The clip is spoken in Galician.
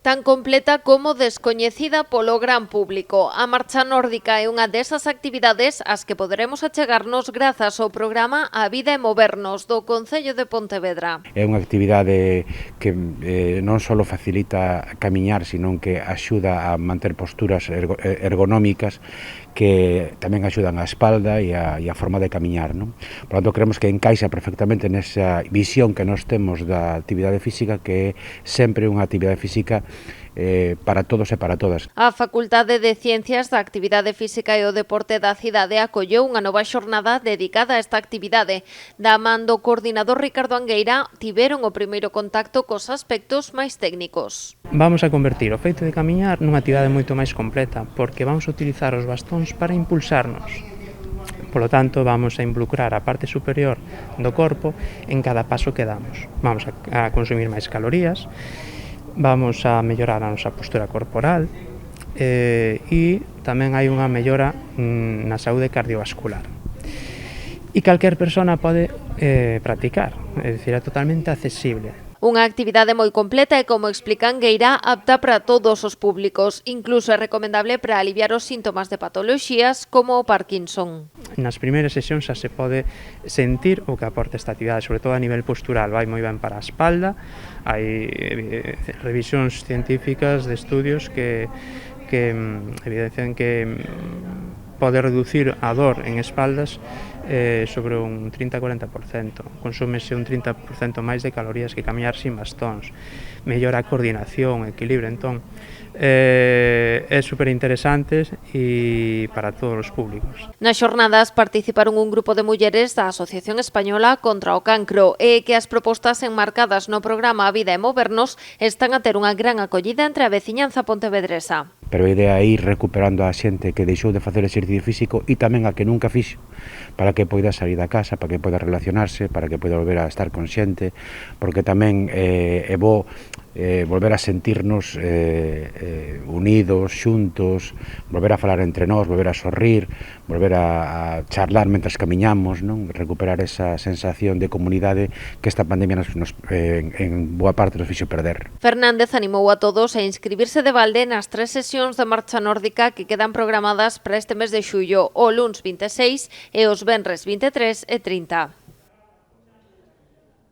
tan completa como descoñecida polo gran público. A marcha nórdica é unha desas actividades ás que poderemos achegarnos grazas ao programa A Vida e Movernos do Concello de Pontevedra. É unha actividade que non só facilita camiñar, sino que axuda a manter posturas ergonómicas que tamén axudan a espalda e a forma de camiñar, non? Por tanto, creemos que encaixa perfectamente nesa visión que nós temos da actividade física, que é sempre unha actividade física para todos e para todas. A Facultade de Ciencias da Actividade Física e o Deporte da cidade acolleu unha nova xornada dedicada a esta actividade. Da man do coordinador Ricardo Angueira tiveron o primeiro contacto cos aspectos máis técnicos. Vamos a convertir o feito de camiñar nunha actividade moito máis completa, porque vamos a utilizar os bastóns para impulsarnos. Polo tanto, vamos a involucrar a parte superior do corpo en cada paso que damos. Vamos a consumir máis calorías, vamos a mellorar a nosa postura corporal e tamén hai unha mellora na saúde cardiovascular. E calquer persona pode practicar, é dicir, é totalmente accesible. Unha actividade moi completa e, como explica Angueira, apta para todos os públicos. Incluso é recomendable para aliviar os síntomas de patoloxías como o Parkinson. Nas primeiras sesións xa se pode sentir o que aporta esta actividade, sobre todo a nivel postural. Vai moi ben para a espalda, hai revisións científicas de estudios que evidencian que pode reducir a dor en espaldas sobre un 30-40%. Consúmese un 30% máis de calorías que camiñar sin bastóns. Mellora a coordinación, o equilibrio. Entón, é super interesante e para todos os públicos. Nas xornadas participaron un grupo de mulleres da Asociación Española contra o Cancro e que as propostas enmarcadas no programa A Vida e Movernos están a ter unha gran acollida entre a veciñanza pontevedresa. Pero a idea é ir recuperando a xente que deixou de facer exercicio físico e tamén a que nunca fixo, para que poida sair da casa, para que poida relacionarse, para que poida volver a estar consciente, porque tamén é bo volver a sentirnos unidos, xuntos, volver a falar entre nós, volver a sorrir, volver a charlar mentras camiñamos, non? Recuperar esa sensación de comunidade que esta pandemia en boa parte nos fixo perder. Fernández animou a todos a inscribirse de balde nas 3 sesións de marcha nórdica que quedan programadas para este mes de xullo, o luns 26 e os venres 23 e 30.